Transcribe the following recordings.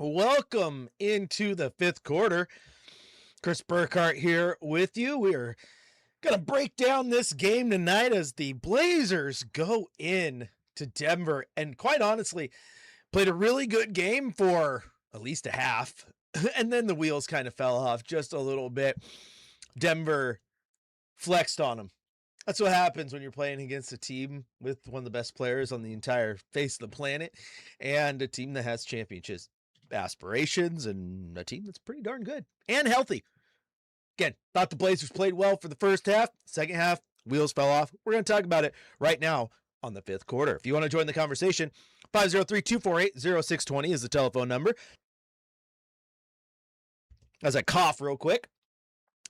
Welcome into the fifth quarter. Chris Burkhardt here with you. We are going to break down this game tonight as the Blazers go in to Denver and quite honestly played a really good game for at least a half. And then the wheels kind of fell off just a little bit. Denver flexed on them. That's what happens when you're playing against a team with one of the best players on the entire face of the planet and a team that has championships aspirations and a team that's pretty darn good and healthy. Again, thought the Blazers played well for the first half. Second half, wheels fell off. We're going to talk about it right now on the fifth quarter. If you want to join the conversation, 503-248-0620 is the telephone number. As I cough real quick,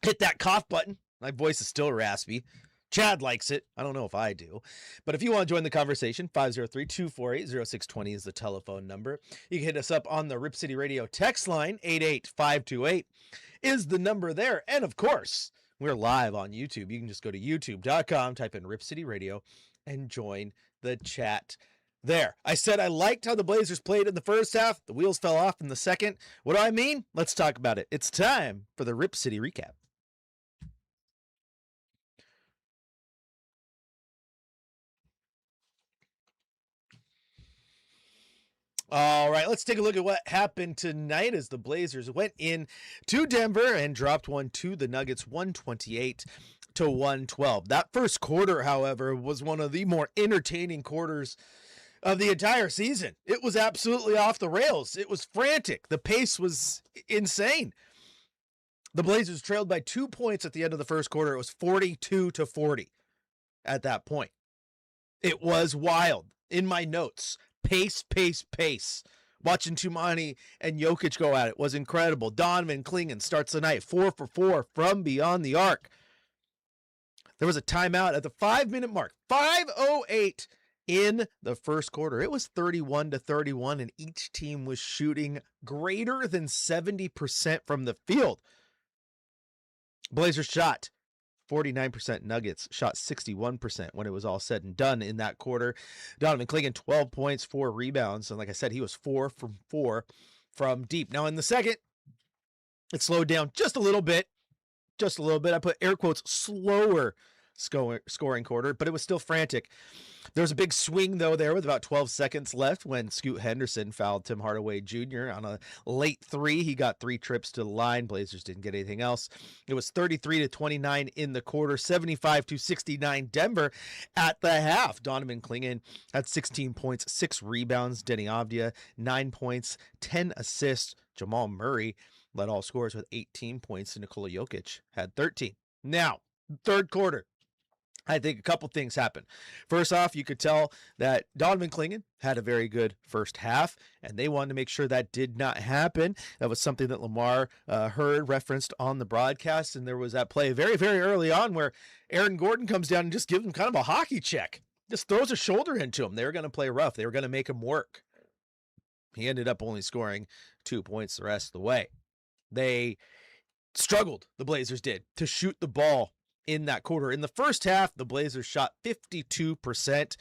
hit that cough button. My voice is still raspy. Chad likes it. I don't know if I do. But if you want to join the conversation, 503-248-0620 is the telephone number. You can hit us up on the Rip City Radio text line, 88528 is the number there. And of course, we're live on YouTube. You can just go to youtube.com, type in Rip City Radio, and join the chat there. I said I liked how the Blazers played in the first half. The wheels fell off in the second. What do I mean? Let's talk about it. It's time for the Rip City recap. All right, let's take a look at what happened tonight as the Blazers went in to Denver and dropped one to the Nuggets, 128-112. That first quarter, however, was one of the more entertaining quarters of the entire season. It was absolutely off the rails. It was frantic. The pace was insane. The Blazers trailed by 2 points at the end of the first quarter. It was 42-40 at that point. It was wild. In my notes, pace. Watching Tumani and Jokic go at it was incredible. Donovan Clingan starts the night 4 for 4 from beyond the arc. There was a timeout at the 5-minute mark, 5:08 in the first quarter. It was 31-31, and each team was shooting greater than 70% from the field. Blazers shot 49%, Nuggets shot 61% when it was all said and done in that quarter. Donovan Clingan, 12 points, 4 rebounds. And like I said, he was 4 from 4 from deep. Now in the second, it slowed down just a little bit. I put air quotes, slower scoring quarter, but it was still frantic. There was a big swing, though, there with about 12 seconds left when Scoot Henderson fouled Tim Hardaway Jr. on a late three. He got 3 trips to the line. Blazers didn't get anything else. It was 33-29 in the quarter, 75-69 Denver at the half. Donovan Clingan had 16 points, 6 rebounds. Denny Avdia, 9 points, 10 assists. Jamal Murray led all scorers with 18 points, and Nikola Jokic had 13. Now, third quarter. I think a couple things happened. First off, you could tell that Donovan Clingan had a very good first half, and they wanted to make sure that did not happen. That was something that Lamar heard referenced on the broadcast, and there was that play very, very early on where Aaron Gordon comes down and just gives him kind of a hockey check. Just throws a shoulder into him. They were going to play rough. They were going to make him work. He ended up only scoring 2 points the rest of the way. They struggled, the Blazers did, to shoot the ball in that quarter. In the first half, the Blazers shot 52%.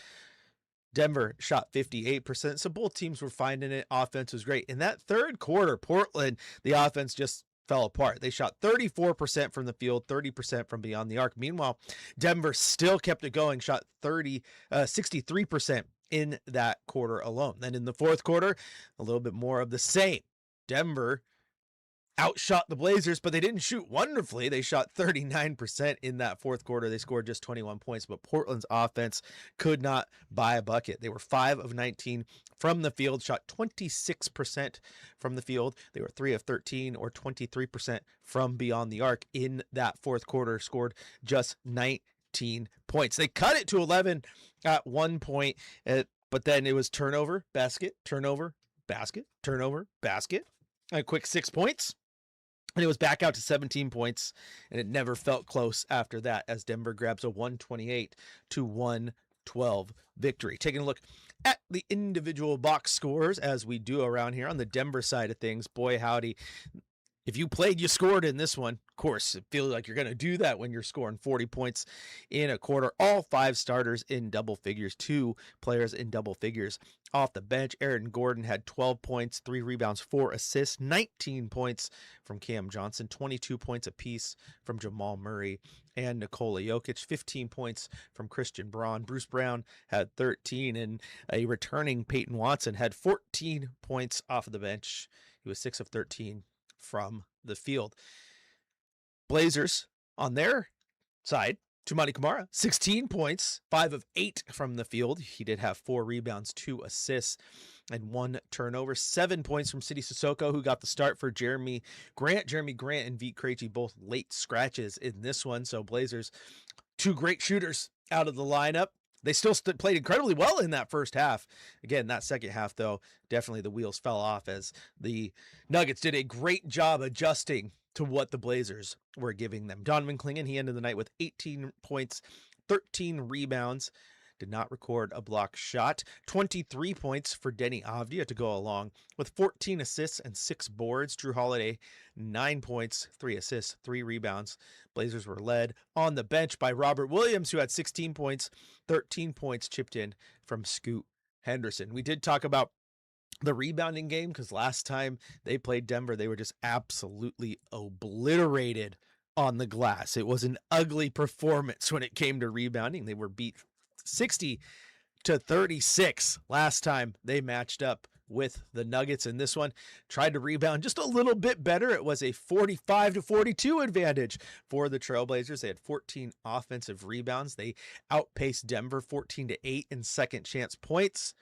Denver shot 58%. So both teams were finding it. Offense was great. In that third quarter, Portland, the offense just fell apart. They shot 34% from the field, 30% from beyond the arc. Meanwhile, Denver still kept it going, shot 63% in that quarter alone. Then in the fourth quarter, a little bit more of the same. Denver outshot the Blazers, but they didn't shoot wonderfully. They shot 39% in that fourth quarter. They scored just 21 points, but Portland's offense could not buy a bucket. They were 5 of 19 from the field, shot 26% from the field. They were 3 of 13 or 23% from beyond the arc in that fourth quarter, scored just 19 points. They cut it to 11 at one point, but then it was turnover, basket, turnover, basket, turnover, basket. A quick 6 points. And it was back out to 17 points, and it never felt close after that as Denver grabs a 128-112 victory. Taking a look at the individual box scores as we do around here on the Denver side of things. Boy, howdy. If you played, you scored in this one. course, it feels like you're going to do that when you're scoring 40 points in a quarter. All 5 starters in double figures, 2 players in double figures off the bench. Aaron Gordon had 12 points, 3 rebounds, 4 assists, 19 points from Cam Johnson, 22 points apiece from Jamal Murray and Nikola Jokic, 15 points from Christian Braun. Bruce Brown had 13, and a returning Peyton Watson had 14 points off of the bench. He was 6 of 13 from the field. Blazers on their side, Toumani Camara, 16 points, 5 of 8 from the field. He did have 4 rebounds, 2 assists, and 1 turnover. 7 points from Sidy Cissoko, who got the start for Jeremy Grant. Jeremy Grant and Vit Krejci both late scratches in this one. So Blazers, 2 great shooters out of the lineup. They still played incredibly well in that first half. Again, that second half, though, definitely the wheels fell off as the Nuggets did a great job adjusting to what the Blazers were giving them. Donovan Clingan, he ended the night with 18 points, 13 rebounds, did not record a block shot. 23 points for Denny Avdia to go along with 14 assists and 6 boards. Drew Holiday, 9 points, 3 assists, 3 rebounds. Blazers were led on the bench by Robert Williams, who had 16 points, 13 points chipped in from Scoot Henderson. We did talk about the rebounding game because last time they played Denver, they were just absolutely obliterated on the glass. It was an ugly performance when it came to rebounding. They were beat 60-36 last time they matched up with the Nuggets. In this one, tried to rebound just a little bit better. It was a 45-42 advantage for the Trailblazers. They had 14 offensive rebounds. They outpaced Denver 14-8 in second chance points,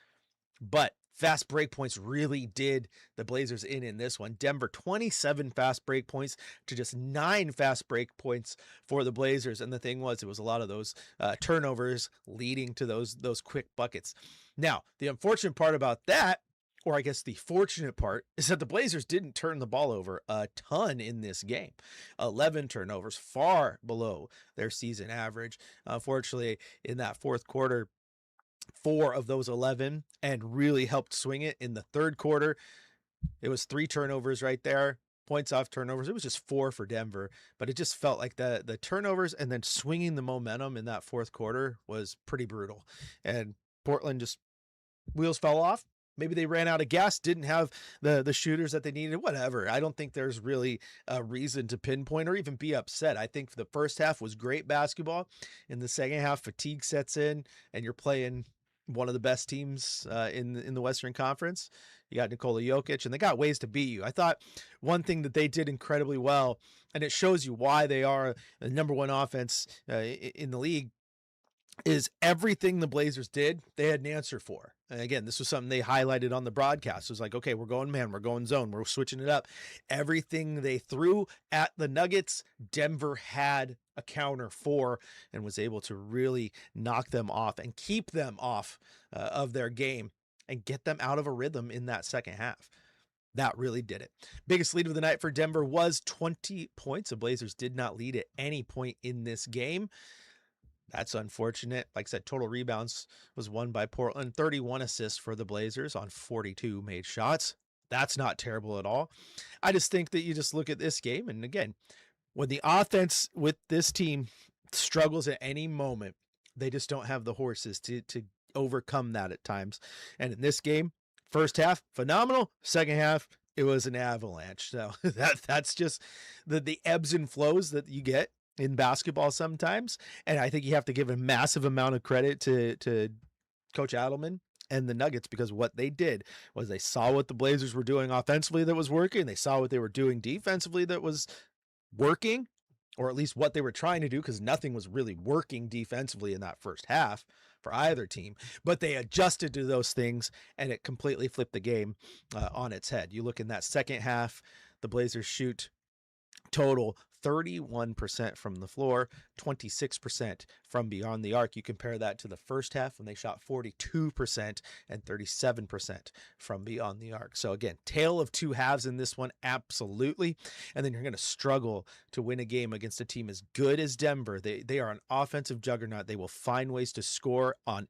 but fast break points really did the Blazers in this one. Denver, 27 fast break points to just 9 fast break points for the Blazers. And the thing was, it was a lot of those turnovers leading to those quick buckets. Now, the unfortunate part about that, or I guess the fortunate part, is that the Blazers didn't turn the ball over a ton in this game. 11 turnovers, far below their season average. Unfortunately, in that fourth quarter, 4 of those 11, and really helped swing it in the third quarter. It was 3 turnovers right there, points off turnovers. It was just 4 for Denver, but it just felt like the turnovers and then swinging the momentum in that fourth quarter was pretty brutal. And Portland just, wheels fell off. Maybe they ran out of gas, didn't have the shooters that they needed, whatever. I don't think there's really a reason to pinpoint or even be upset. I think the first half was great basketball. In the second half, fatigue sets in and you're playing one of the best teams in the Western Conference. You got Nikola Jokic, and they got ways to beat you. I thought one thing that they did incredibly well, and it shows you why they are the number 1 offense in the league, is everything the Blazers did, they had an answer for. And again, this was something they highlighted on the broadcast. It was like, okay, we're going man, we're going zone, we're switching it up. Everything they threw at the Nuggets, Denver had a counter for and was able to really knock them off and keep them off of their game and get them out of a rhythm in that second half. That really did it. Biggest lead of the night for Denver was 20 points. The Blazers did not lead at any point in this game. That's unfortunate. Like I said, total rebounds was won by Portland. 31 assists for the Blazers on 42 made shots. That's not terrible at all. I just think that you just look at this game, and again, when the offense with this team struggles at any moment, they just don't have the horses to overcome that at times. And in this game, first half, phenomenal. Second half, it was an avalanche. So that's just the ebbs and flows that you get in basketball sometimes. And I think you have to give a massive amount of credit to Coach Adelman and the Nuggets, because what they did was they saw what the Blazers were doing offensively that was working. They saw what they were doing defensively that was working, or at least what they were trying to do, because nothing was really working defensively in that first half for either team, but they adjusted to those things and it completely flipped the game on its head. You look in that second half, the Blazers shoot total 31% from the floor, 26% from beyond the arc. You compare that to the first half when they shot 42% and 37% from beyond the arc. So again, tale of two halves in this one, absolutely. And then you're going to struggle to win a game against a team as good as Denver. They are an offensive juggernaut. They will find ways to score on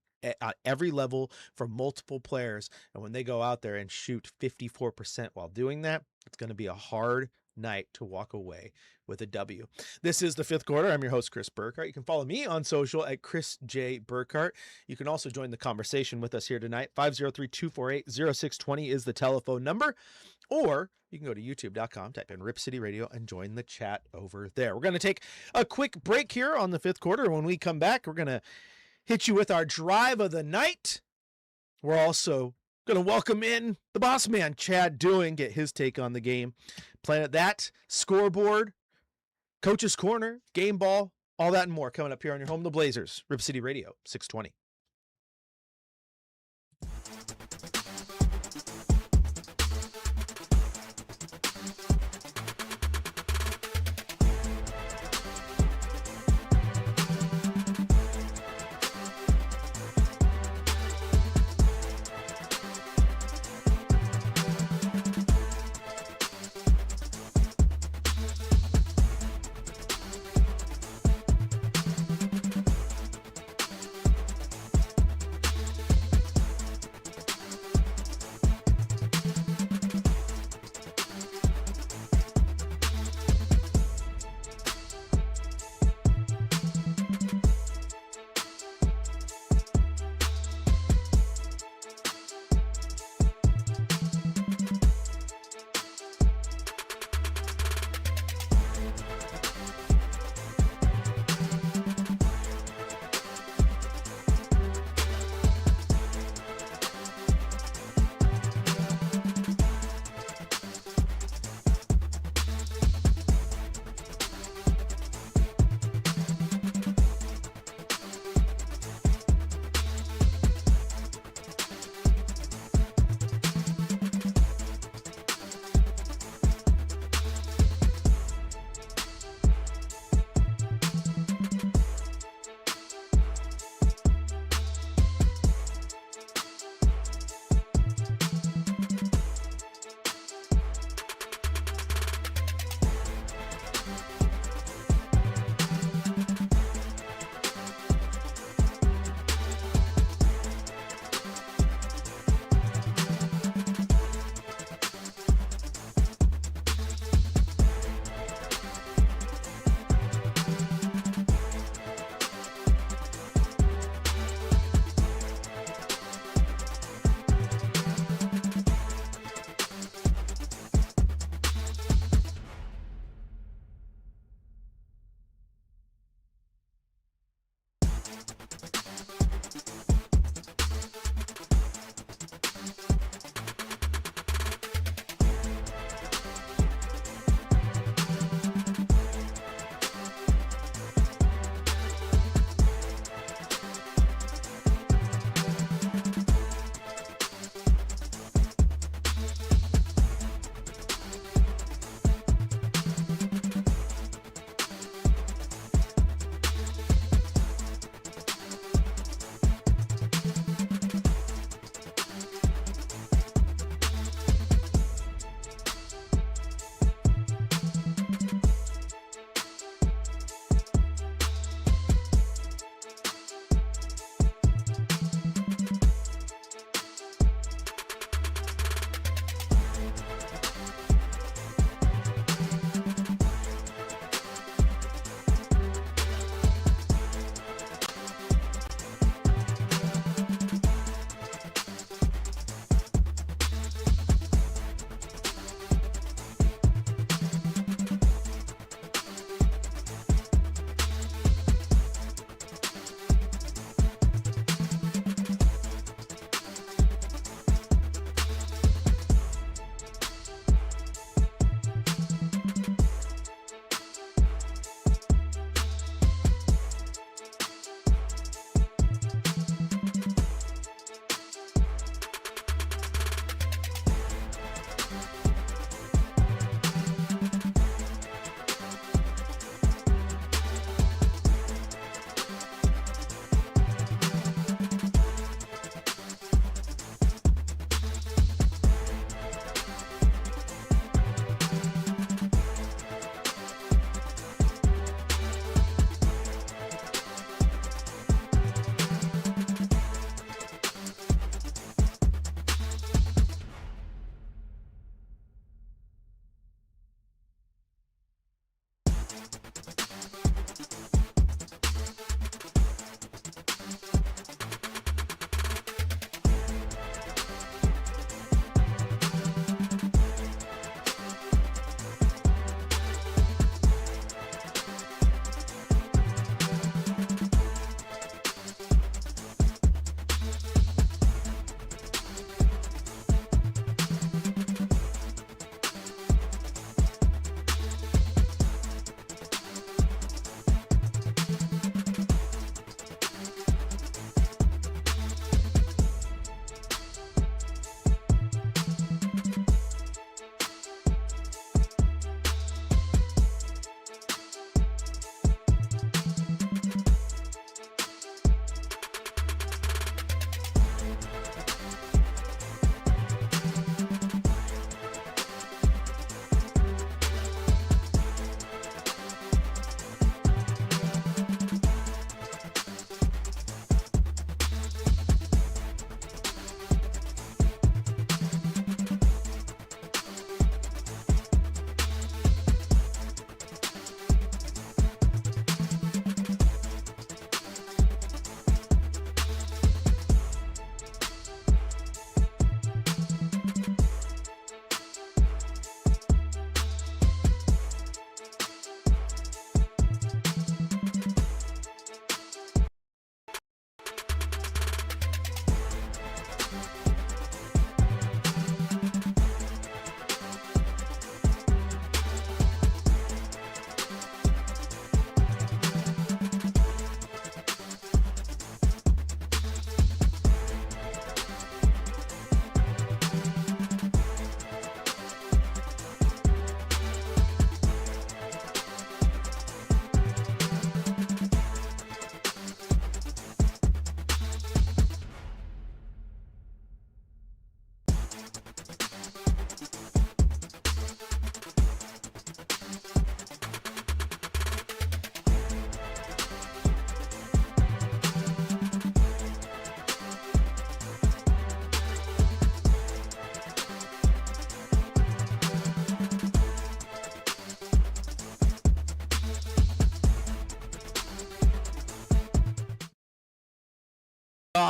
every level from multiple players. And when they go out there and shoot 54% while doing that, it's going to be a hard night to walk away with a W. This is the fifth quarter. I'm your host, Chris Burkhardt. You can follow me on social at Chris J. Burkhardt. You can also join the conversation with us here tonight. 503-248-0620 is the telephone number, or you can go to youtube.com, type in Rip City Radio, and join the chat over there. We're going to take a quick break here on the fifth quarter. When we come back, we're going to hit you with our drive of the night. We're also going to welcome in the boss man, Chad Doing, get his take on the game. Planet that, scoreboard, Coach's Corner, game ball, all that and more coming up here on your home, the Blazers, Rip City Radio, 620.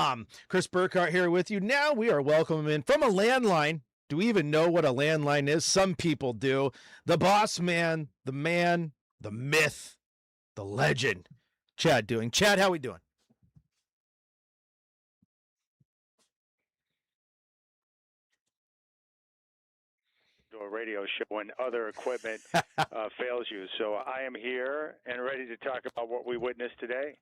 landline.com. Chris Burkhardt here with you. Now we are welcoming from a landline. Do we even know what a landline is? Some people do. The boss man, the myth, the legend. Chad doing. Chad, how we doing? A radio show when other equipment fails you. So I am here and ready to talk about what we witnessed today.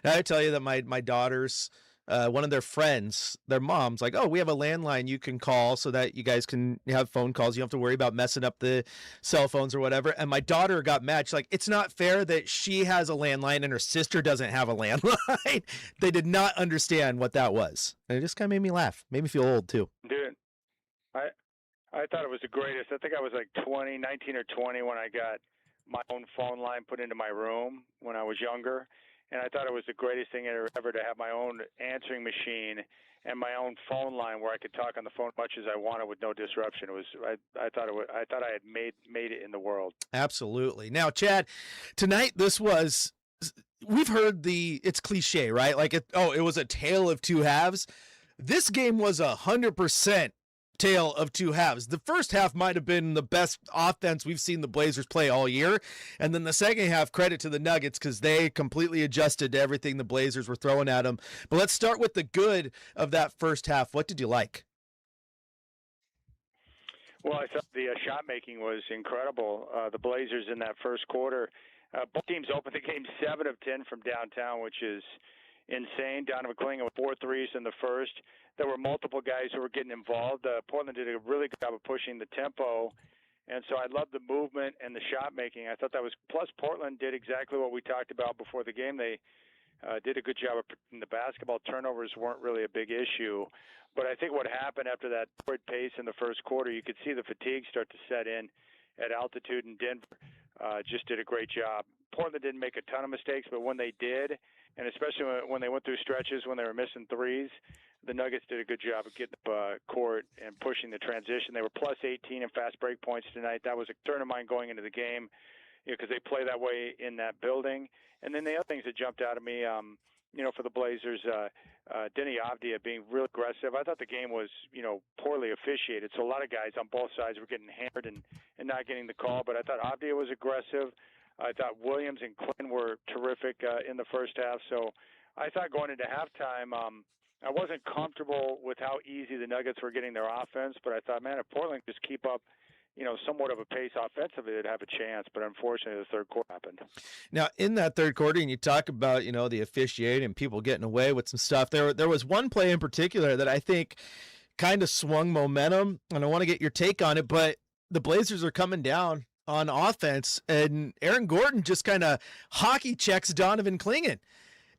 I tell you that my daughters, one of their friends, their mom's like, oh, we have a landline you can call so that you guys can have phone calls. You don't have to worry about messing up the cell phones or whatever. And my daughter got mad. She's like, it's not fair that she has a landline and her sister doesn't have a landline. They did not understand what that was. And it just kind of made me laugh. Made me feel old too. Dude, I thought it was the greatest. I think I was like 19 or 20 when I got my own phone line put into my room when I was younger. And I thought it was the greatest thing ever to have my own answering machine and my own phone line where I could talk on the phone as much as I wanted with no disruption. It was I thought I had made it in the world. Absolutely. Now, Chad, tonight we've heard it's cliche, right? Like it was a tale of two halves. This game was 100% tale of two halves. The first half might have been the best offense we've seen the Blazers play all year. And then the second half, credit to the Nuggets because they completely adjusted to everything the Blazers were throwing at them. But let's start with the good of that first half. What did you like? Well, I thought the shot making was incredible. The Blazers in that first quarter, both teams opened the game 7 of 10 from downtown, which is insane. Donovan Clingan with 4 threes in the first. There were multiple guys who were getting involved. Portland did a really good job of pushing the tempo, and so I loved the movement and the shot making. I thought that was plus Portland did exactly what we talked about before the game. They did a good job of protecting the basketball. Turnovers weren't really a big issue, but I think what happened after that forward pace in the first quarter, you could see the fatigue start to set in at altitude, and Denver just did a great job. Portland didn't make a ton of mistakes, but when they did, and especially when they went through stretches when they were missing threes, the Nuggets did a good job of getting up court and pushing the transition. They were plus 18 in fast break points tonight. That was a concern of mine going into the game because they play that way in that building. And then the other things that jumped out at me, for the Blazers, Denny Avdia being real aggressive. I thought the game was, poorly officiated. So a lot of guys on both sides were getting hammered and not getting the call. But I thought Avdia was aggressive. I thought Williams and Quinn were terrific in the first half. So I thought going into halftime, I wasn't comfortable with how easy the Nuggets were getting their offense, but I thought, man, if Portland just keep up, somewhat of a pace offensively, they'd have a chance. But unfortunately, the third quarter happened. Now, in that third quarter, and you talk about, the officiating and people getting away with some stuff, there was one play in particular that I think kind of swung momentum, and I want to get your take on it, but the Blazers are coming down on offense, and Aaron Gordon just kind of hockey checks Donovan Clingan.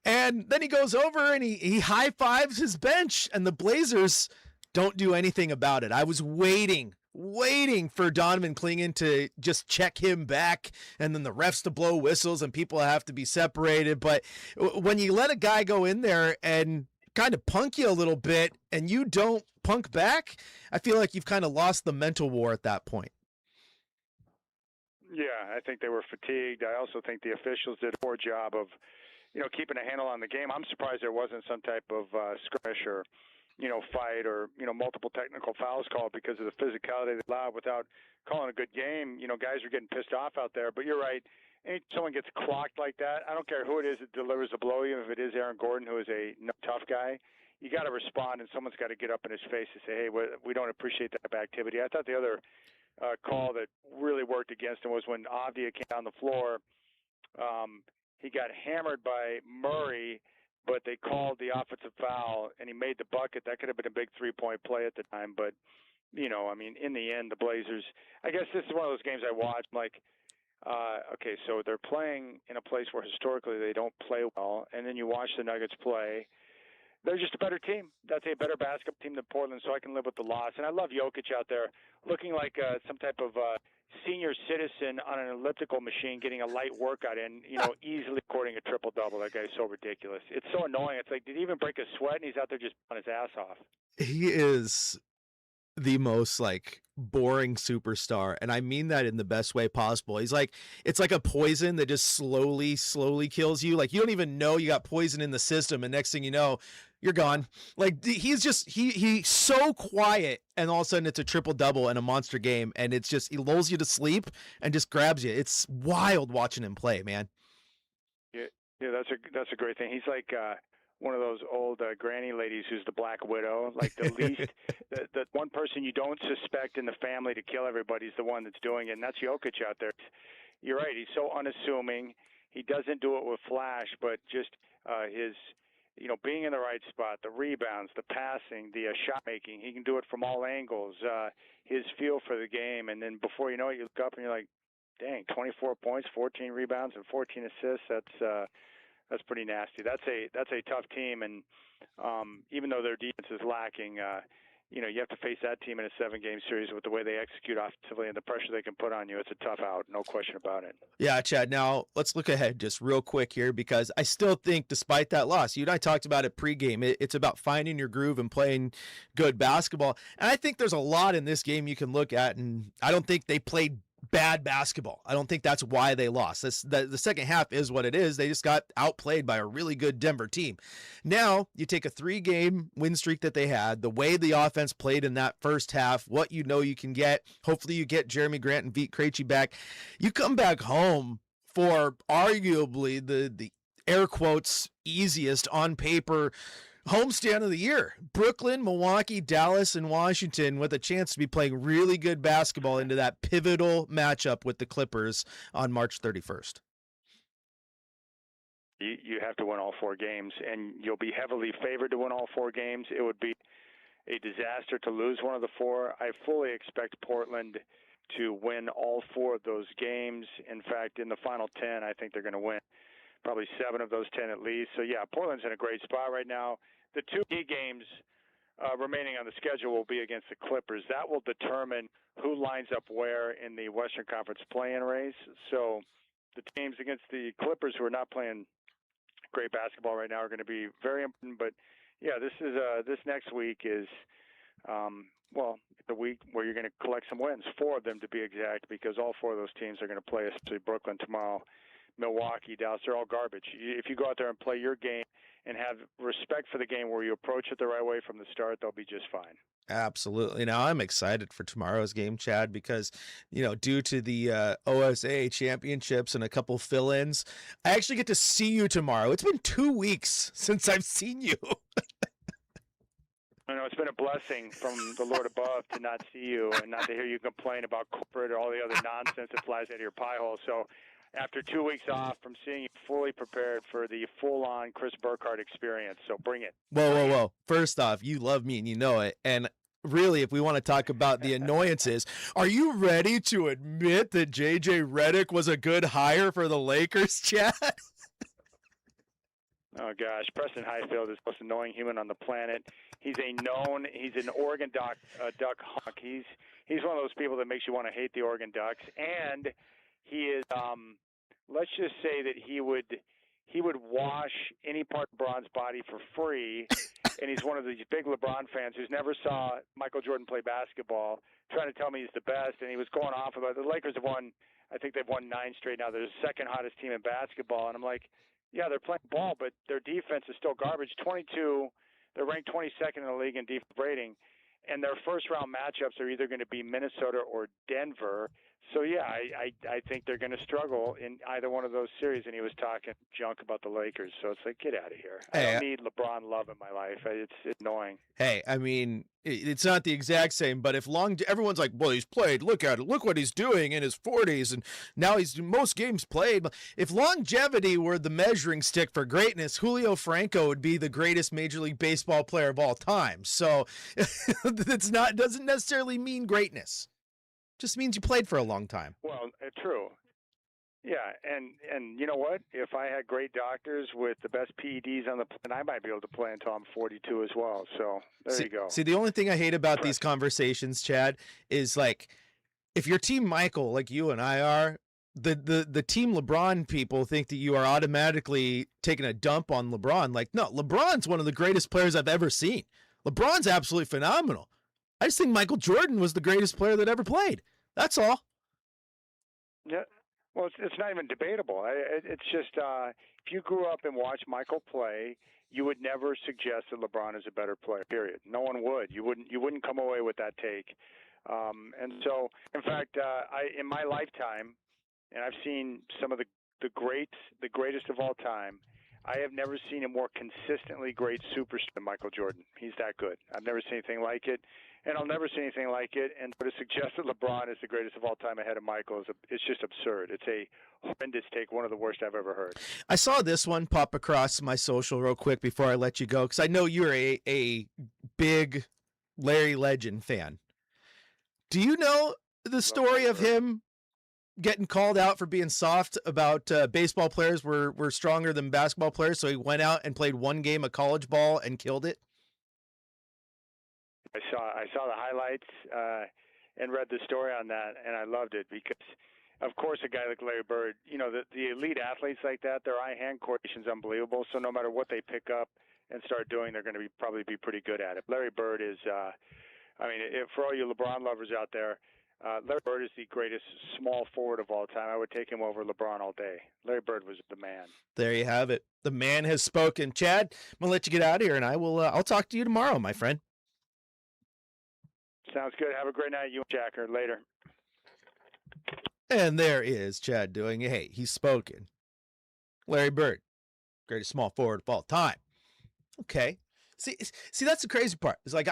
And then he goes over and he high-fives his bench, and the Blazers don't do anything about it. I was waiting for Donovan Clingan to just check him back, and then the refs to blow whistles and people have to be separated. But when you let a guy go in there and kind of punk you a little bit and you don't punk back, I feel like you've kind of lost the mental war at that point. Yeah, I think they were fatigued. I also think the officials did a poor job of keeping a handle on the game. I'm surprised there wasn't some type of skirmish or, fight or, multiple technical fouls called because of the physicality they allowed without calling a good game. Guys are getting pissed off out there. But you're right. Anytime someone gets clocked like that, I don't care who it is that delivers the blow, even if it is Aaron Gordon, who is a tough guy, you got to respond, and someone's got to get up in his face and say, hey, we don't appreciate that activity. I thought the other call that really worked against him was when Avdia came down the floor. He got hammered by Murray, but they called the offensive foul, and he made the bucket. That could have been a big three-point play at the time. But, in the end, the Blazers, I guess this is one of those games I watched. Like, okay, so they're playing in a place where historically they don't play well, and then you watch the Nuggets play. They're just a better team. That's a better basketball team than Portland, so I can live with the loss. And I love Jokic out there looking like some type of senior citizen on an elliptical machine getting a light workout in, easily recording a triple-double. That guy's so ridiculous. It's so annoying. It's like, did he even break a sweat? And he's out there just on his ass off. He is the most boring superstar, and I mean that in the best way possible. He's it's like a poison that just slowly kills you. Like, you don't even know you got poison in the system, and next thing you know, You're gone. Like he's just he's so quiet, and all of a sudden it's a triple double and a monster game, and it's just he lulls you to sleep and just grabs you. It's wild watching him play, man. Yeah, that's a great thing. He's like one of those old granny ladies who's the Black Widow. Like the least, the one person you don't suspect in the family to kill everybody is the one that's doing it, and that's Jokic out there. You're right. He's so unassuming. He doesn't do it with flash, but just his, being in the right spot, the rebounds, the passing, the shot making. He can do it from all angles. His feel for the game, and then before you know it, you look up and you're like, dang, 24 points, 14 rebounds, and 14 assists. That's pretty nasty. That's a tough team, and even though their defense is lacking, you have to face that team in a 7-game series with the way they execute offensively and the pressure they can put on you. It's a tough out, no question about it. Yeah, Chad. Now let's look ahead just real quick here, because I still think, despite that loss, you and I talked about it pregame. It's about finding your groove and playing good basketball, and I think there's a lot in this game you can look at, and I don't think they played bad basketball. I don't think that's why they lost. The second half is what it is. They just got outplayed by a really good Denver team. Now, you take a 3-game win streak that they had, the way the offense played in that first half, what you can get. Hopefully you get Jeremy Grant and Vit Krejci back. You come back home for arguably the air quotes easiest on paper homestand of the year. Brooklyn, Milwaukee, Dallas, and Washington, with a chance to be playing really good basketball into that pivotal matchup with the Clippers on March 31st. You have to win all 4 games, and you'll be heavily favored to win all 4 games. It would be a disaster to lose one of the 4. I fully expect Portland to win all 4 of those games. In fact, in the final 10, I think they're going to win probably 7 of those 10 at least. So, yeah, Portland's in a great spot right now. The 2 key games remaining on the schedule will be against the Clippers. That will determine who lines up where in the Western Conference play-in race. So the teams against the Clippers who are not playing great basketball right now are going to be very important. But, yeah, this next week is, the week where you're going to collect some wins, 4 of them to be exact, because all 4 of those teams are going to play, especially Brooklyn tomorrow, Milwaukee, Dallas. They're all garbage. If you go out there and play your game and have respect for the game where you approach it the right way from the start, they'll be just fine. Absolutely. Now, I'm excited for tomorrow's game, Chad, because, due to the OSA championships and a couple fill-ins, I actually get to see you tomorrow. It's been 2 weeks since I've seen you. I know it's been a blessing from the Lord above to not see you and not to hear you complain about corporate or all the other nonsense that flies out of your pie hole. So after 2 weeks off, from seeing you fully prepared for the full-on Chris Burkhardt experience. So bring it. Whoa. First off, you love me and you know it. And really, if we want to talk about the annoyances, are you ready to admit that J.J. Redick was a good hire for the Lakers, Chad? Oh, gosh. Preston Highfield is the most annoying human on the planet. He's an Oregon Duck hawk. He's one of those people that makes you want to hate the Oregon Ducks. And he is, let's just say that he would wash any part of LeBron's body for free. And he's one of these big LeBron fans who's never saw Michael Jordan play basketball, trying to tell me he's the best. And he was going off about the Lakers have won. I think they've won 9 straight now. They're the second hottest team in basketball. And I'm like, yeah, they're playing ball, but their defense is still garbage. 22, they're ranked 22nd in the league in defensive rating, and their first-round matchups are either going to be Minnesota or Denver. So, yeah, I think they're going to struggle in either one of those series, and he was talking junk about the Lakers. So it's like, get out of here. I don't need LeBron love in my life. It's annoying. Hey, I mean, it's not the exact same, but if everyone's like, well, he's played, look at it, look what he's doing in his 40s, and now he's most games played. If longevity were the measuring stick for greatness, Julio Franco would be the greatest Major League Baseball player of all time. So doesn't necessarily mean greatness. Just means you played for a long time. Well, true. Yeah, and you know what? If I had great doctors with the best PEDs on the planet, I might be able to play until I'm 42 as well. So there you go. See, the only thing I hate about these conversations, Chad, is like, if you're Team Michael, like you and I are, the Team LeBron people think that you are automatically taking a dump on LeBron. Like, no, LeBron's one of the greatest players I've ever seen. LeBron's absolutely phenomenal. I just think Michael Jordan was the greatest player that ever played. That's all. Yeah. Well, it's not even debatable. It's just if you grew up and watched Michael play, you would never suggest that LeBron is a better player. Period. No one would. You wouldn't come away with that take. And so, in fact, in my lifetime, and I've seen some of the greatest of all time. I have never seen a more consistently great superstar than Michael Jordan. He's that good. I've never seen anything like it, and I'll never see anything like it. And to suggest that LeBron is the greatest of all time ahead of Michael it's just absurd. It's a horrendous take, one of the worst I've ever heard. I saw this one pop across my social real quick before I let you go, because I know you're a big Larry Legend fan. Do you know the story of him getting called out for being soft about baseball players were stronger than basketball players, so he went out and played one game of college ball and killed it? I saw the highlights and read the story on that, and I loved it because, of course, a guy like Larry Bird, the elite athletes like that, their eye-hand coordination is unbelievable. So no matter what they pick up and start doing, they're going to probably be pretty good at it. Larry Bird is, for all you LeBron lovers out there, Larry Bird is the greatest small forward of all time. I would take him over LeBron all day. Larry Bird was the man. There you have it. The man has spoken. Chad, I'm going to let you get out of here, and I'll talk to you tomorrow, my friend. Sounds good. Have a great night, you and Jacker. Later. And there is Chad doing. Hey, he's spoken. Larry Bird, greatest small forward of all time. Okay. See, that's the crazy part. It's like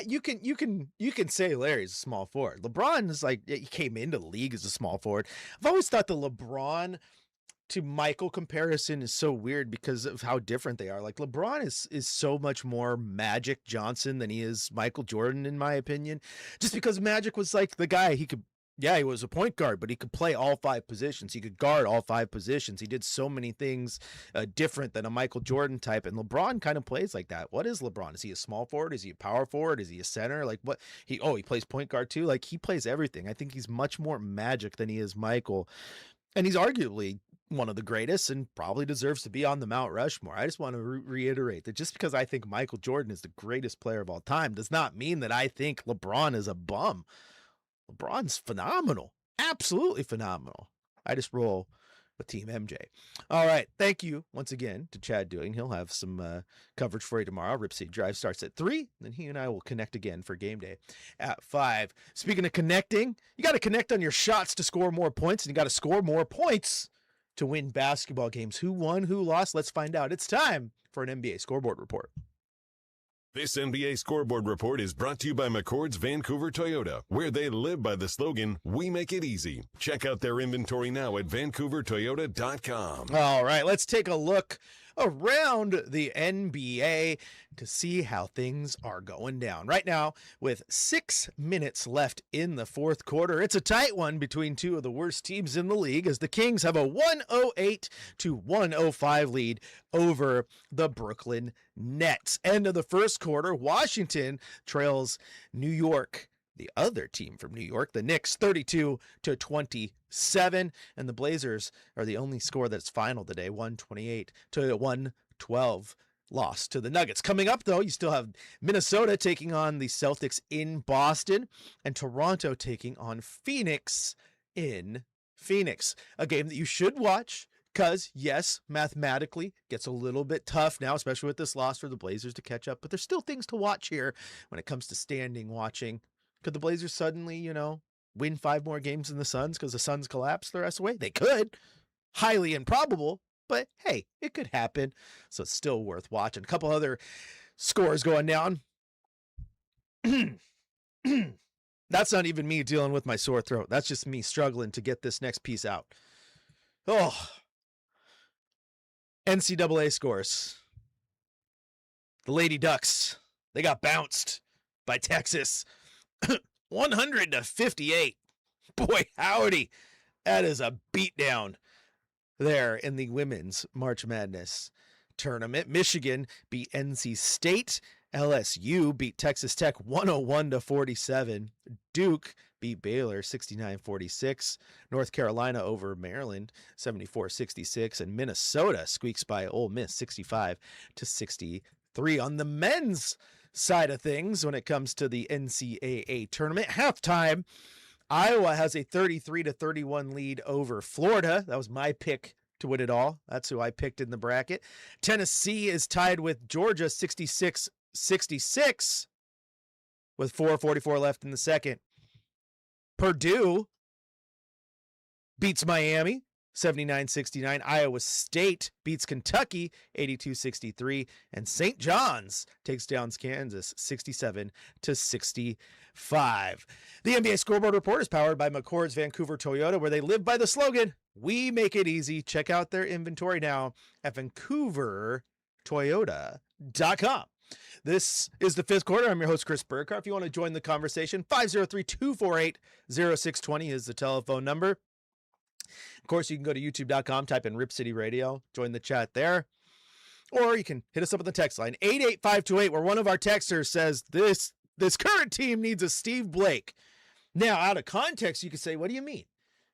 you can say Larry's a small forward. LeBron is like, he came into the league as a small forward. I've always thought the LeBron to Michael comparison is so weird because of how different they are. Like LeBron is so much more Magic Johnson than he is Michael Jordan, in my opinion, just because Magic was like the guy he was a point guard, but he could play all five positions. He could guard all five positions. He did so many things different than a Michael Jordan type. And LeBron kind of plays like that. What is LeBron? Is he a small forward? Is he a power forward? Is he a center? Like what? He plays point guard too. Like he plays everything. I think he's much more Magic than he is Michael. And he's arguably one of the greatest and probably deserves to be on the Mount Rushmore. I just want to reiterate that just because I think Michael Jordan is the greatest player of all time does not mean that I think LeBron is a bum. LeBron's phenomenal. Absolutely phenomenal. I just roll with Team MJ. All right. Thank you once again to Chad Doing. He'll have some coverage for you tomorrow. Rip City Drive starts at 3. Then he and I will connect again for game day at 5. Speaking of connecting, you got to connect on your shots to score more points, and you got to score more points to win basketball games. Who won? Who lost? Let's find out. It's time for an NBA scoreboard report. This NBA Scoreboard Report is brought to you by McCord's Vancouver Toyota, where they live by the slogan, "We make it easy." Check out their inventory now at vancouvertoyota.com. All right, let's take a look around the NBA to see how things are going down. Right now, with 6 minutes left in the fourth quarter, it's a tight one between two of the worst teams in the league as the Kings have a 108-105 lead over the Brooklyn Nets. End of the first quarter, Washington trails New York, the other team from New York, the Knicks, 32-27, and the Blazers are the only score that's final today, 128-112 loss to the Nuggets. Coming up, though, you still have Minnesota taking on the Celtics in Boston and Toronto taking on Phoenix in Phoenix, a game that you should watch. Because, yes, mathematically, gets a little bit tough now, especially with this loss for the Blazers to catch up. But there's still things to watch here when it comes to standing watching. Could the Blazers suddenly, win 5 more games than the Suns because the Suns collapse the rest of the way? They could. Highly improbable, but hey, it could happen. So it's still worth watching. A couple other scores going down. That's not even me dealing with my sore throat. That's just me struggling to get this next piece out. Oh. NCAA scores. The Lady Ducks, they got bounced by Texas 100-58. Boy, howdy. That is a beatdown there in the women's March Madness tournament. Michigan beat NC State. LSU beat Texas Tech 101-47. Duke beat Baylor 69-46. North Carolina over Maryland 74-66. And Minnesota squeaks by Ole Miss 65-63. On the men's side of things, when it comes to the NCAA tournament, halftime, Iowa has a 33-31 lead over Florida. That was my pick to win it all. That's who I picked in the bracket. Tennessee is tied with Georgia 66-66 with 4:44 left in the second. Purdue beats Miami 79-69. Iowa State beats Kentucky 82-63. And St. John's takes down Kansas 67-65. The NBA Scoreboard Report is powered by McCord's Vancouver Toyota, where they live by the slogan, "We make it easy." Check out their inventory now at VancouverToyota.com. This is the fifth quarter. I'm your host, Chris Burkhardt. If you want to join the conversation, 503-248-0620 is the telephone number. Of course, you can go to youtube.com, type in Rip City Radio, join the chat there. Or you can hit us up on the text line, 88528, where one of our texters says this current team needs a Steve Blake. Now, out of context, you could say, what do you mean?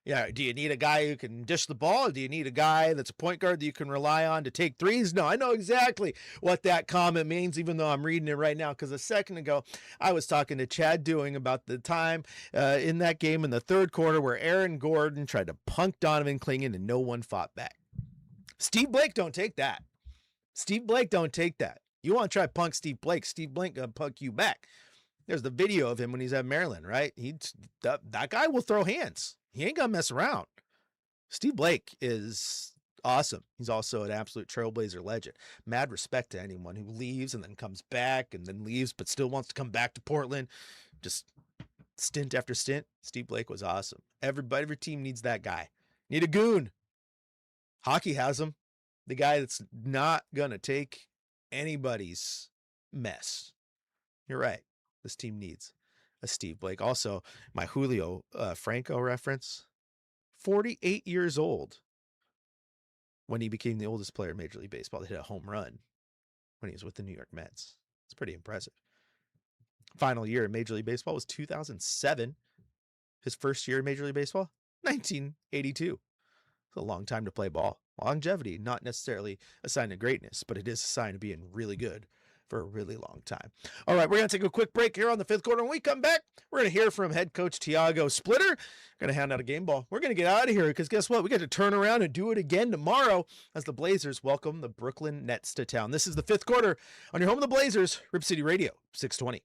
Yeah, do you need a guy who can dish the ball? Do you need a guy that's a point guard that you can rely on to take threes? No, I know exactly what that comment means, even though I'm reading it right now, because a second ago, I was talking to Chad Dewing about the time in that game in the third quarter where Aaron Gordon tried to punk Donovan Clingan and no one fought back. Steve Blake don't take that. Steve Blake don't take that. You want to try to punk Steve Blake gonna punk you back. There's the video of him when he's at Maryland, right? That guy will throw hands. He ain't gonna mess around. Steve Blake is awesome. He's also an absolute trailblazer legend. Mad respect to anyone who leaves and then comes back and then leaves, but still wants to come back to Portland. Just stint after stint. Steve Blake was awesome. Every team needs that guy. Need a goon. Hockey has him. The guy that's not gonna take anybody's mess. You're right. This team needs a Steve Blake. Also, my Julio Franco reference, 48 years old when he became the oldest player in Major League Baseball to hit a home run when he was with the New York Mets. It's pretty impressive. Final year in Major League Baseball was 2007. His first year in Major League Baseball, 1982. It's a long time to play ball. Longevity, not necessarily a sign of greatness, but it is a sign of being really good for a really long time. All right, we're going to take a quick break here on the fifth quarter. When we come back, we're going to hear from head coach Tiago Splitter. We're going to hand out a game ball. We're going to get out of here because guess what? We got to turn around and do it again tomorrow as the Blazers welcome the Brooklyn Nets to town. This is the fifth quarter on your home of the Blazers, Rip City Radio, 620.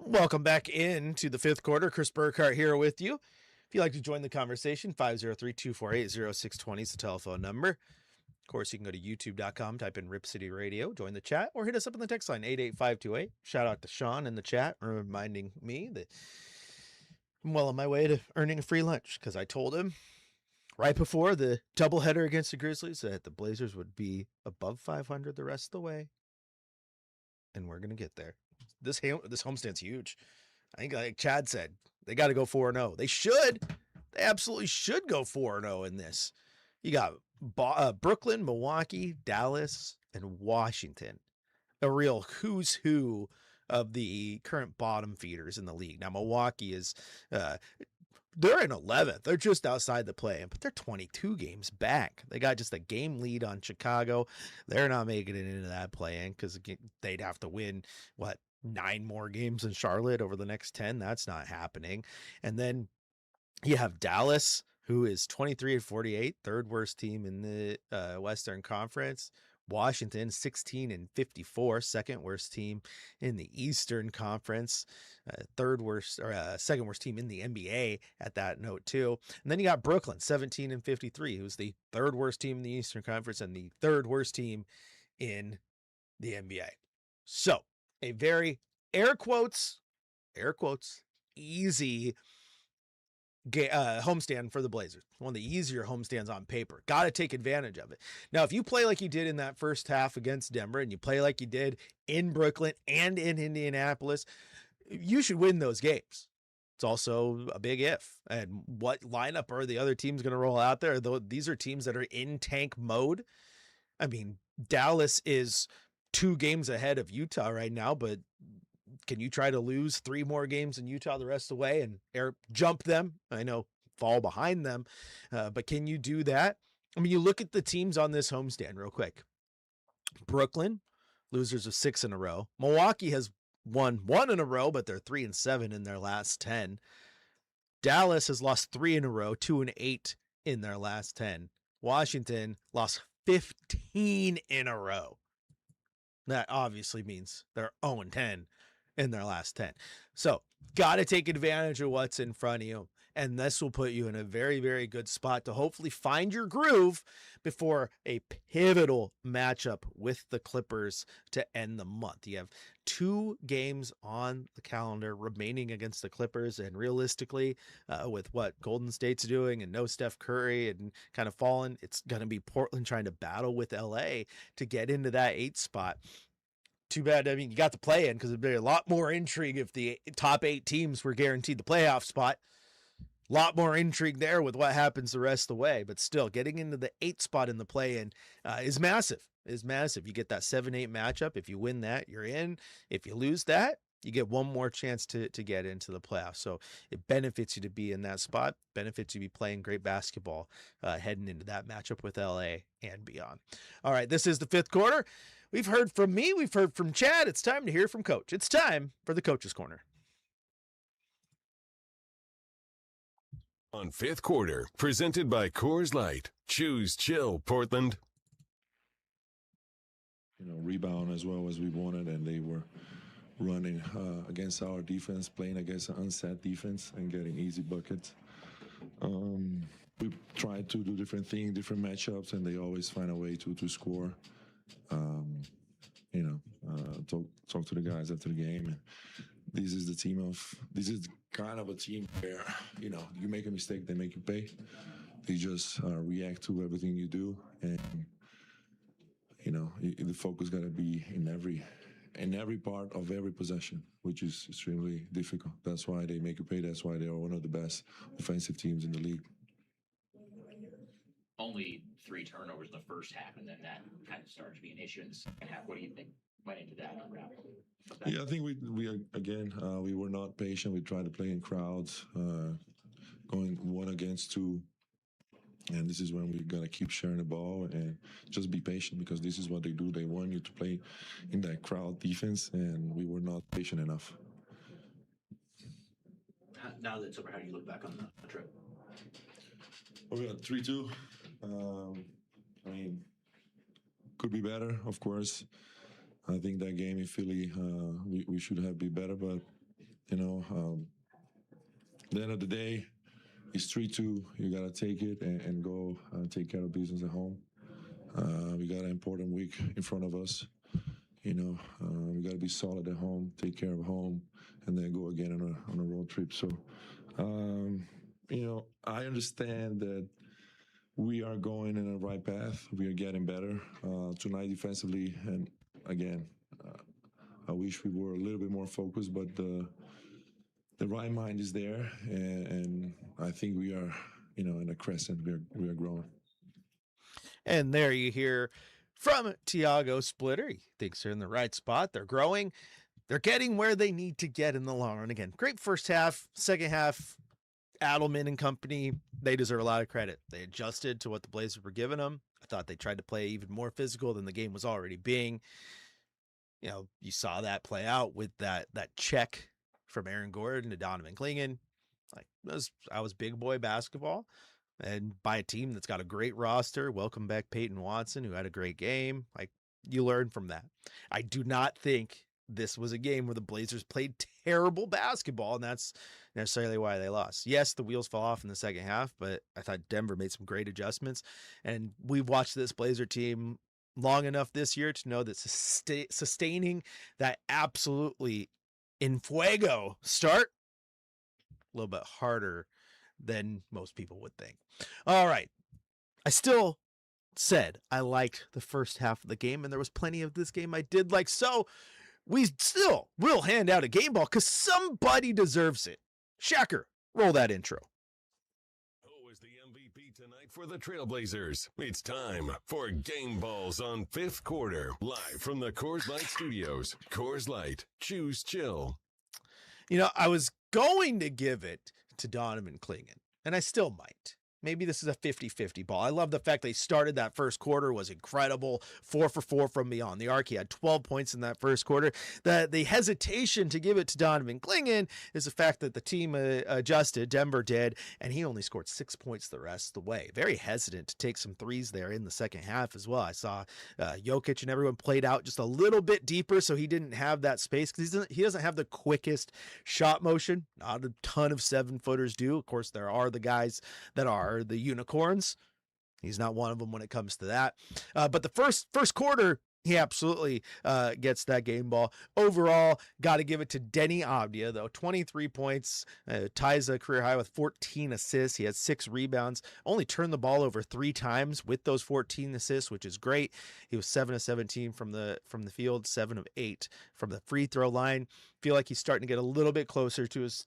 Welcome back into the fifth quarter. Chris Burkhardt here with you. If you'd like to join the conversation, 503-248-0620 is the telephone number. Of course, you can go to youtube.com, type in Rip City Radio, join the chat, or hit us up on the text line, 88528. Shout out to Sean in the chat, reminding me that I'm well on my way to earning a free lunch, because I told him right before the doubleheader against the Grizzlies that the Blazers would be above 500 the rest of the way. And we're going to get there. This homestand's huge. I think, like Chad said, they got to go 4-0. They should. They absolutely should go 4-0 in this. You got Brooklyn, Milwaukee, Dallas, and Washington. A real who's who of the current bottom feeders in the league. Now, Milwaukee is, they're in 11th. They're just outside the play-in, but they're 22 games back. They got just a game lead on Chicago. They're not making it into that play-in because they'd have to win, 9 more games in Charlotte over the next 10. That's not happening. And then you have Dallas, who is 23-48, third worst team in the Western Conference. Washington, 16-54, second worst team in the Eastern Conference, second worst team in the NBA at that note too. And then you got Brooklyn, 17-53, who's the third worst team in the Eastern Conference and the third worst team in the NBA. So a very air quotes, easy homestand for the Blazers. One of the easier homestands on paper. Got to take advantage of it. Now, if you play like you did in that first half against Denver and you play like you did in Brooklyn and in Indianapolis, you should win those games. It's also a big if. And what lineup are the other teams going to roll out there? Though these are teams that are in tank mode. I mean, Dallas is 2 games ahead of Utah right now, but can you try to lose 3 more games in Utah the rest of the way and jump them? I know, fall behind them, but can you do that? I mean, you look at the teams on this homestand real quick. Brooklyn, losers of 6 in a row. Milwaukee has won 1 in a row, but they're 3-7 in their last 10. Dallas has lost 3 in a row, 2-8 in their last 10. Washington lost 15 in a row. That obviously means they're 0-10 in their last 10. So got to take advantage of what's in front of you. And this will put you in a very, very good spot to hopefully find your groove before a pivotal matchup with the Clippers to end the month. You have 2 games on the calendar remaining against the Clippers. And realistically, with what Golden State's doing and no Steph Curry and kind of falling, it's going to be Portland trying to battle with LA to get into that 8 spot. Too bad. I mean, you got the play in because it'd be a lot more intrigue if the top 8 teams were guaranteed the playoff spot. A lot more intrigue there with what happens the rest of the way. But still, getting into the 8 spot in the play-in is massive. You get that 7-8 matchup. If you win that, you're in. If you lose that, you get one more chance to get into the playoffs. So it benefits you to be in that spot, benefits you to be playing great basketball heading into that matchup with LA and beyond. All right, this is the 5th quarter. We've heard from me. We've heard from Chad. It's time to hear from Coach. It's time for the Coach's Corner. On 5th quarter, presented by Coors Light. Choose chill, Portland. Rebound as well as we wanted, and they were running against our defense, playing against an unset defense and getting easy buckets. We tried to do different things, different matchups, and they always find a way to score. Talk to the guys after the game. And this is kind of a team where, you make a mistake, they make you pay. They just react to everything you do. And, the focus got to be in every part of every possession, which is extremely difficult. That's why they make you pay. That's why they are one of the best offensive teams in the league. Only 3 turnovers in the first half, and then that kind of started to be an issue in the second half. What do you think went into that? Yeah, I think we were not patient. We tried to play in crowds, going 1 against 2. And this is when we're going to keep sharing the ball and just be patient, because this is what they do. They want you to play in that crowd defense, and we were not patient enough. Now that it's over, how do you look back on the trip? Well, we got 3-2. Could be better, of course. I think that game in Philly, we should have been better, but At the end of the day, it's 3-2. You got to take it and go take care of business at home. We got an important week in front of us. We got to be solid at home, take care of home, and then go again on a road trip. So, I understand that we are going in the right path. We are getting better tonight defensively. And again, I wish we were a little bit more focused, but the right mind is there. And I think we are, in a crescent. We are growing. And there you hear from Thiago Splitter. He thinks they're in the right spot. They're growing. They're getting where they need to get in the long run. Again, great first half, second half, Adelman and company, they deserve a lot of credit. They adjusted to what the Blazers were giving them. I thought they tried to play even more physical than the game was already being. You saw that play out with that check from Aaron Gordon to Donovan Clingan. I was big boy basketball, and by a team that's got a great roster. Welcome back Peyton Watson, who had a great game. You learn from that. I do not think this was a game where the Blazers played terrible basketball, and that's necessarily why they lost. Yes, the wheels fell off in the second half, but I thought Denver made some great adjustments, and we've watched this Blazer team long enough this year to know that sustaining that absolutely in fuego start a little bit harder than most people would think. All right. I still said I liked the first half of the game, and there was plenty of this game I did like. So we still will hand out a game ball because somebody deserves it. Shacker, roll that intro. Who is the MVP tonight for the Trailblazers? It's time for Game Balls on Fifth Quarter, live from the Coors Light Studios. Coors Light, choose chill. I was going to give it to Donovan Clingan, and I still might. Maybe this is a 50-50 ball. I love the fact they started that first quarter was incredible. 4 for 4 from beyond the arc. He had 12 points in that first quarter. The hesitation to give it to Donovan Clingan is the fact that the team adjusted, Denver did, and he only scored 6 points the rest of the way. Very hesitant to take some threes there in the second half as well. I saw Jokic and everyone played out just a little bit deeper, so he didn't have that space because he doesn't have the quickest shot motion. Not a ton of 7-footers do. Of course, there are the guys that are the unicorns. He's not one of them when it comes to that. But the first quarter, he absolutely gets that game ball. Overall, got to give it to Denny Avdia, though. 23 points, ties a career high with 14 assists. He had 6 rebounds, only turned the ball over 3 times with those 14 assists, which is great. He was 7 of 17 from the field, 7 of 8 from the free throw line. Feel like he's starting to get a little bit closer to his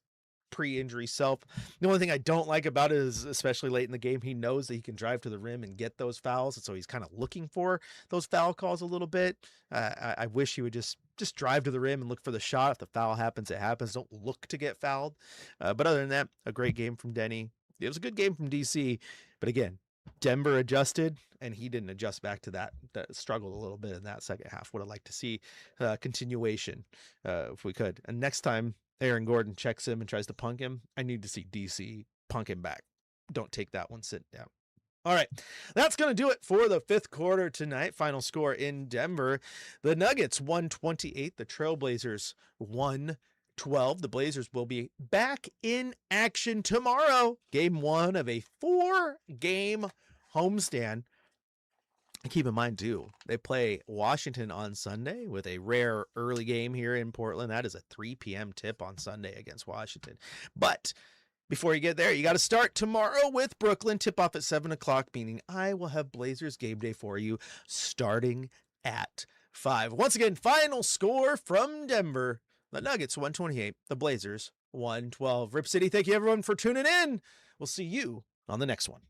pre-injury self. The only thing I don't like about it is, especially late in the game, he knows that he can drive to the rim and get those fouls, and so he's kind of looking for those foul calls a little bit. I wish he would just drive to the rim and look for the shot. If the foul happens, it happens. Don't look to get fouled. But other than that, a great game from Denny. It was a good game from DC, but again, Denver adjusted, and he didn't adjust back to that struggled a little bit in that second half. Would have liked to see continuation if we could. And next time Aaron Gordon checks him and tries to punk him, I need to see DC punk him back. Don't take that one sitting down. All right, that's going to do it for the fifth quarter tonight. Final score in Denver. The Nuggets 128, the Trailblazers 112. The Blazers will be back in action tomorrow. Game 1 of a 4-game homestand. And keep in mind, too, they play Washington on Sunday with a rare early game here in Portland. That is a 3 p.m. tip on Sunday against Washington. But before you get there, you got to start tomorrow with Brooklyn. Tip off at 7 o'clock, meaning I will have Blazers game day for you starting at 5. Once again, final score from Denver. The Nuggets 128, the Blazers 112. Rip City, thank you everyone for tuning in. We'll see you on the next one.